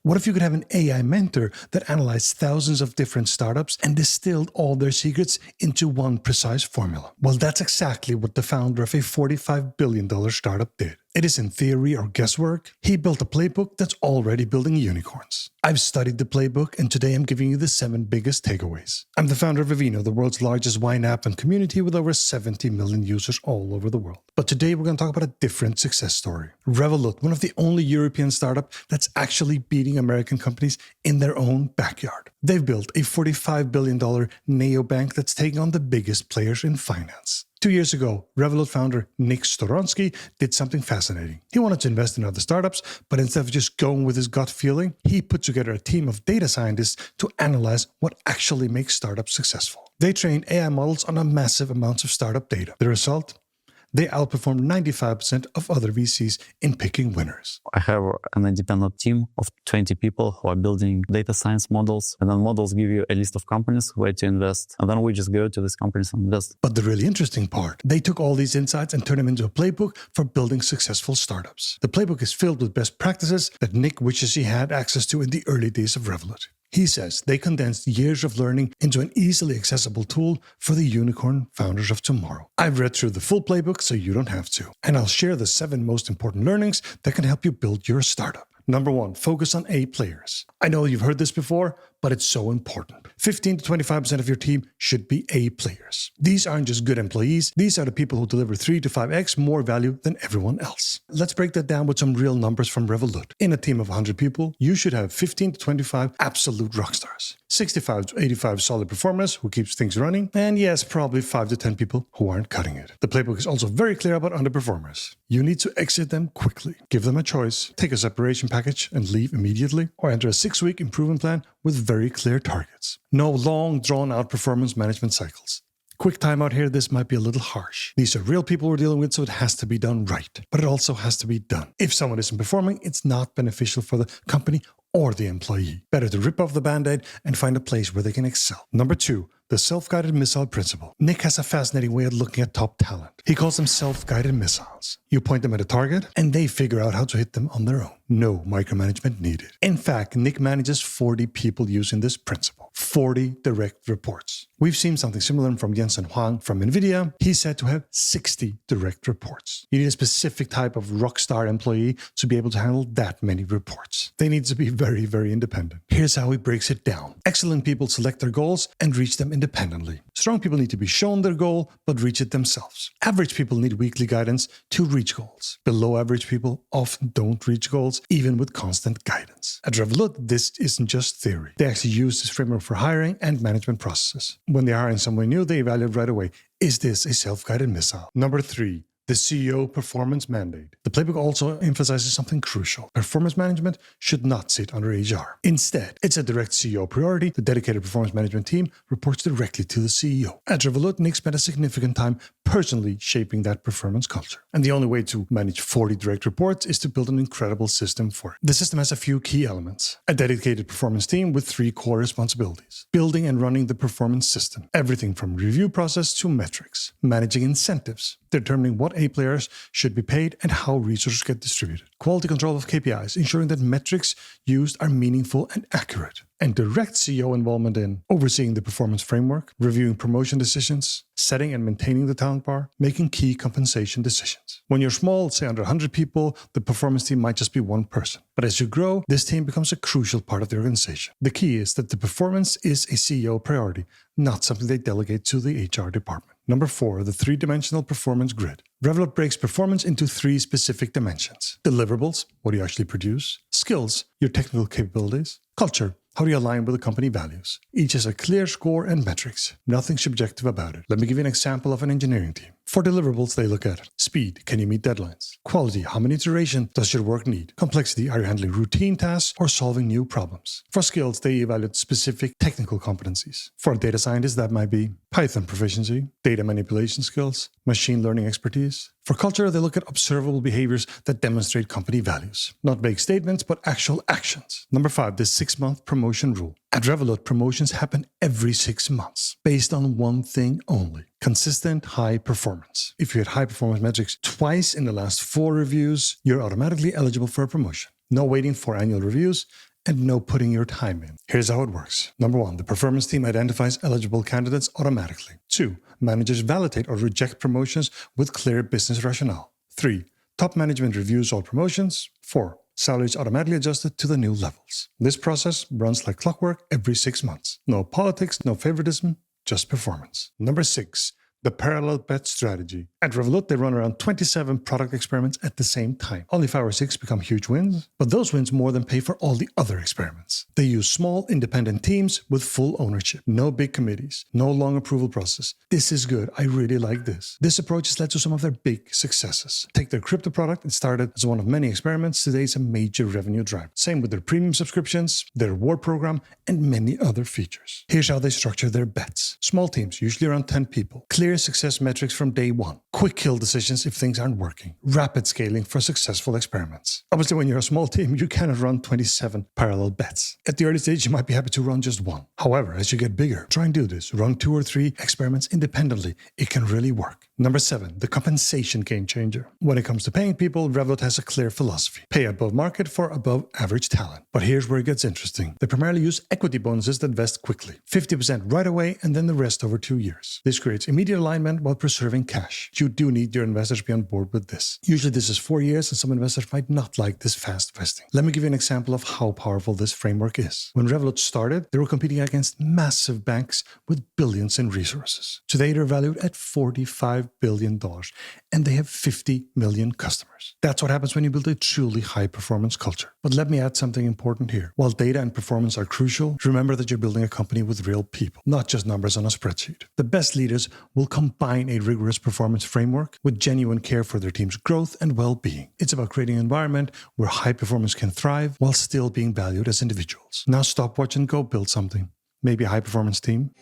What if you could have an AI mentor that analyzed thousands of different startups and distilled all their secrets into one precise formula? Well, that's exactly what the founder of a $45 billion startup did. It isn't theory or guesswork. He built a playbook that's already building unicorns. I've studied the playbook, and today I'm giving you the 7 biggest takeaways. I'm the founder of Vivino, the world's largest wine app and community with over 70 million users all over the world. But today we're going to talk about a different success story. Revolut, one of the only European startup that's actually beating American companies in their own backyard. They've built a $45 billion neobank that's taking on the biggest players in finance. 2 years ago, Revolut founder Nik Storonsky did something fascinating. He wanted to invest in other startups, but instead of just going with his gut feeling, he put together a team of data scientists to analyze what actually makes startups successful. They trained AI models on a massive amounts of startup data. The result? They outperformed 95% of other VCs in picking winners. I have an independent team of 20 people who are building data science models, and then models give you a list of companies where to invest, and then we just go to these companies and invest. But the really interesting part, they took all these insights and turned them into a playbook for building successful startups. The playbook is filled with best practices that Nik wishes he had access to in the early days of Revolut. He says they condensed years of learning into an easily accessible tool for the unicorn founders of tomorrow. I've read through the full playbook so you don't have to. And I'll share the 7 most important learnings that can help you build your startup. Number 1, focus on A players. I know you've heard this before, but it's so important. 15 to 25% of your team should be A players. These aren't just good employees. These are the people who deliver 3 to 5x more value than everyone else. Let's break that down with some real numbers from Revolut. In a team of 100 people, you should have 15 to 25 absolute rock stars, 65 to 85 solid performers who keeps things running, and yes, probably 5 to 10 people who aren't cutting it. The playbook is also very clear about underperformers. You need to exit them quickly. Give them a choice. Take a separation package and leave immediately, or enter a 6-week improvement plan with very clear targets. No long, drawn-out performance management cycles. Quick timeout here, this might be a little harsh. These are real people we're dealing with, so it has to be done right. But it also has to be done. If someone isn't performing, it's not beneficial for the company or the employee. Better to rip off the band-aid and find a place where they can excel. Number 2, the self-guided missile principle. Nik has a fascinating way of looking at top talent. He calls them self-guided missiles. You point them at a target, and they figure out how to hit them on their own. No micromanagement needed. In fact, Nik manages 40 people using this principle. 40 direct reports. We've seen something similar from Jensen Huang from NVIDIA. He's said to have 60 direct reports. You need a specific type of rockstar employee to be able to handle that many reports. They need to be very, very independent. Here's how he breaks it down. Excellent people select their goals and reach them independently. Strong people need to be shown their goal, but reach it themselves. Average people need weekly guidance to reach goals. Below average people often don't reach goals, even with constant guidance. At Revolut, this isn't just theory. They actually use this framework for hiring and management processes. When they're hiring someone new, they evaluate right away, is this a self-guided missile? Number 3, the CEO performance mandate. The playbook also emphasizes something crucial. Performance management should not sit under HR. Instead, it's a direct CEO priority. The dedicated performance management team reports directly to the CEO. At Revolut, Nik spent a significant time personally shaping that performance culture. And the only way to manage 40 direct reports is to build an incredible system for it. The system has a few key elements. A dedicated performance team with 3 core responsibilities. Building and running the performance system. Everything from review process to metrics. Managing incentives. Determining what A players should be paid and how resources get distributed. Quality control of KPIs, ensuring that metrics used are meaningful and accurate. And direct CEO involvement in overseeing the performance framework, reviewing promotion decisions, setting and maintaining the talent bar, making key compensation decisions. When you're small, say under 100 people, the performance team might just be 1 person. But as you grow, this team becomes a crucial part of the organization. The key is that the performance is a CEO priority, not something they delegate to the HR department. Number 4, the 3-dimensional performance grid. Revolut breaks performance into 3 specific dimensions. Deliverables, what do you actually produce? Skills, your technical capabilities. Culture, how do you align with the company values? Each has a clear score and metrics. Nothing subjective about it. Let me give you an example of an engineering team. For deliverables, they look at speed, can you meet deadlines? Quality, how many iterations does your work need? Complexity, are you handling routine tasks or solving new problems? For skills, they evaluate specific technical competencies. For a data scientist, that might be Python proficiency, data manipulation skills, machine learning expertise. For culture, they look at observable behaviors that demonstrate company values. Not vague statements, but actual actions. Number 5, the 6-month promotion rule. At Revolut, promotions happen every 6 months, based on one thing only: consistent high performance. If you hit high performance metrics twice in the last 4 reviews, you're automatically eligible for a promotion. No waiting for annual reviews. and no putting your time in. Here's how it works. Number 1, the performance team identifies eligible candidates automatically. 2, managers validate or reject promotions with clear business rationale. 3, top management reviews all promotions. 4, salaries automatically adjusted to the new levels. This process runs like clockwork every 6 months. No politics, no favoritism, just performance. Number 6, the parallel bet strategy. At Revolut, they run around 27 product experiments at the same time. Only 5 or 6 become huge wins, but those wins more than pay for all the other experiments. They use small, independent teams with full ownership. No big committees, no long approval process. This is good. I really like this. This approach has led to some of their big successes. Take their crypto product. It started as one of many experiments. Today it's a major revenue driver. Same with their premium subscriptions, their reward program, and many other features. Here's how they structure their bets. Small teams, usually around 10 people. Clear success metrics from day one. Quick kill decisions if things aren't working. Rapid scaling for successful experiments. Obviously, when you're a small team, you cannot run 27 parallel bets. At the early stage, you might be happy to run just one. However, as you get bigger, try and do this. Run 2 or 3 experiments independently. It can really work. Number 7, the compensation game changer. When it comes to paying people, Revolut has a clear philosophy. Pay above market for above average talent. But here's where it gets interesting. They primarily use equity bonuses that vest quickly. 50% right away and then the rest over 2 years. This creates immediate alignment while preserving cash. You do need your investors to be on board with this. Usually this is 4 years and some investors might not like this fast vesting. Let me give you an example of how powerful this framework is. When Revolut started, they were competing against massive banks with billions in resources. Today they're valued at $45 billion and they have 50 million customers. That's what happens when you build a truly high-performance culture. But let me add something important here. While data and performance are crucial, remember that you're building a company with real people, not just numbers on a spreadsheet. The best leaders will combine a rigorous performance framework with genuine care for their team's growth and well-being. It's about creating an environment where high performance can thrive while still being valued as individuals. Now stop watch and go build something. Maybe a high-performance team.